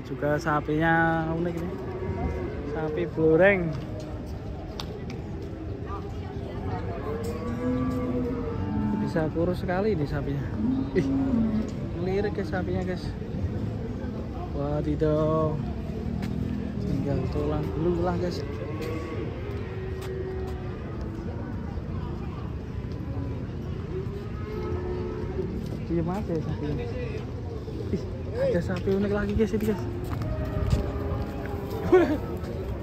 Ini juga sapinya unik nih. Sapi goreng. Bisa kurus sekali ini sapinya. Ih, ngelirik guys sapinya guys. Wah tidak, tinggal tulang belulang guys. Diam aja ya sapinya. Ih, ada sapi unik lagi guys ini guys.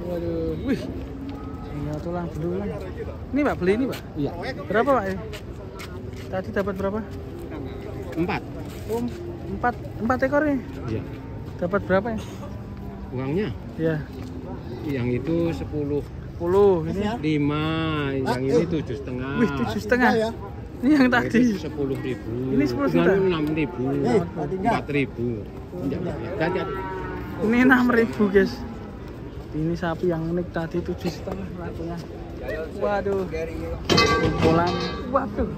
Waduh, wih, tinggal tulang belulang. Ini Pak beli ini Pak? Iya. Berapa Pak? Tadi dapat berapa? 4. Oh, 4 ekor nih. Iya. Dapat berapa ya? Uangnya? Iya. Yang itu 10. 10 ini. 5. Yang ini 7,5. Wih, 7,5. Ini yang tadi. 10.000. Ini 10 juta. 6.000. 4.000. Ini 6.000 guys. Ini sapi yang unik tadi 7,5 lakunya. Waduh. Kumpulan. Waduh.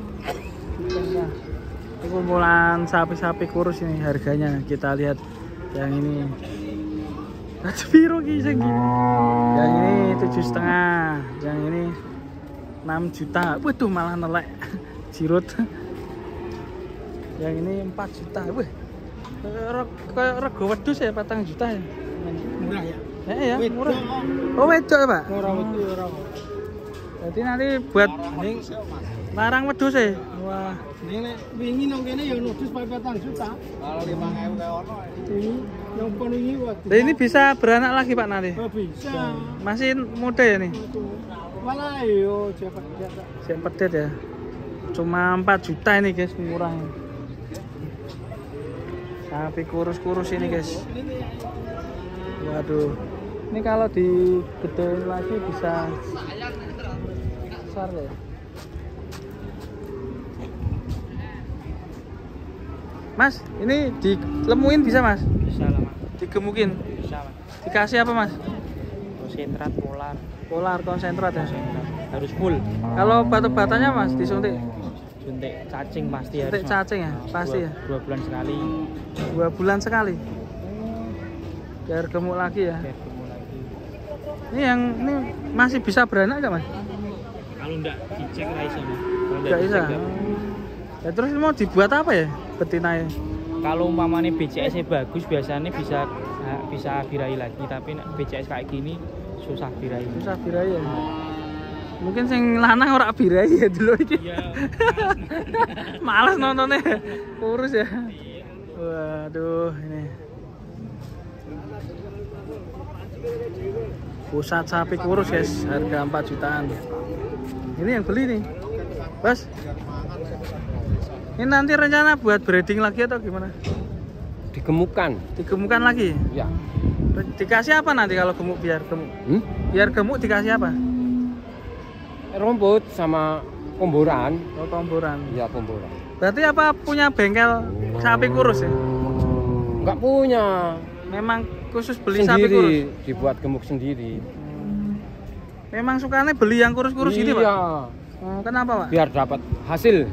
Ini kumpulan sapi-sapi kurus ini harganya kita lihat. Yang ini biru kisah gini. Yang ini 7,5. Yang ini 6 juta. Waduh malah nelek jirut. Yang ini 4 juta. Wih, kayak rego wedhus ya 4 juta ya. Murah ya? Ya murah. Oh wedok ya Pak? Murah wedok. Jadi nanti buat larang wedhus ya. Wah. Ini wingi nang kene ya nudus 4 juta. Kalau 5.000 kayak ono. Ini yang paling Nah, ini bisa beranak lagi Pak nanti? Oh, bisa. Masih muda ya nih? Malah yo siap pedet ya. Cuma 4 juta ini guys, murah. Sapi kurus-kurus ini guys. Waduh. Ini kalau digedein lagi bisa besar ya. Mas, ini dilemuin bisa Mas? Bisa lah Mas. Digemukin? Bisa Mas. Dikasih apa Mas? Konsentrat polar. Polar konsentrat ya? Konsentrat. Harus full. Kalau batu-batanya Mas disuntik? Suntik cacing pasti harus. Suntik cacing ya? Pasti ya? 2 bulan sekali. 2 bulan sekali? Biar gemuk lagi ya? Biar gemuk lagi. Ini masih bisa beranak nggak Mas? Kalau enggak dicek lah bisa Mas. Nggak bisa? Ya terus mau dibuat apa ya betinanya? Kalau umpamanya BCS-nya bagus biasanya bisa birahi lagi, tapi BCS kayak gini susah birahi. Susah birahi ya? Mungkin sing lanang ora birahi ya dulu iki. Iya. Males nontonnya. Kurus ya. Waduh, ini. Pusat sapi kurus, guys. Harga 4 jutaan. Ini yang beli nih. Bos. Ini nanti rencana buat breeding lagi atau gimana? digemukan. Digemukkan lagi? Ya. Dikasih apa nanti kalau gemuk biar gemuk? Biar gemuk dikasih apa? Rumput sama komboran. Oh, komboran. Ya, komboran. Berarti apa punya bengkel sapi kurus ya? Enggak punya. Memang khusus beli Sendiri, sapi kurus? dibuat gemuk sendiri. Memang sukanya beli yang kurus-kurus ini Pak? Iya. Kenapa Pak? Biar dapat hasil.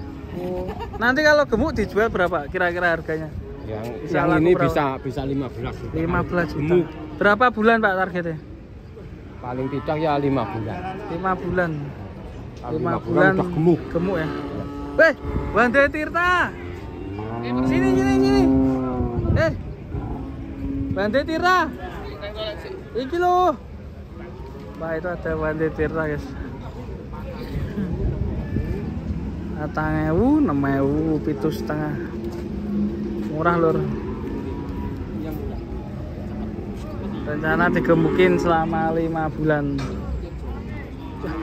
Nanti kalau gemuk dijual berapa kira-kira harganya? Yang ini berapa? bisa 15 juta. 15 juta. Gemuk. Berapa bulan Pak targetnya? Paling tidak ya 5 bulan. 5 bulan. 5 bulan udah gemuk. Gemuk ya. Weh, Wande Tirta. Sini. Wande Tirta. Iki loh. Wah, itu ada Wande Tirta, guys. 4.000, 6.000, 7,5. Murah lur. Rencana digemukin selama 5 bulan. Wah,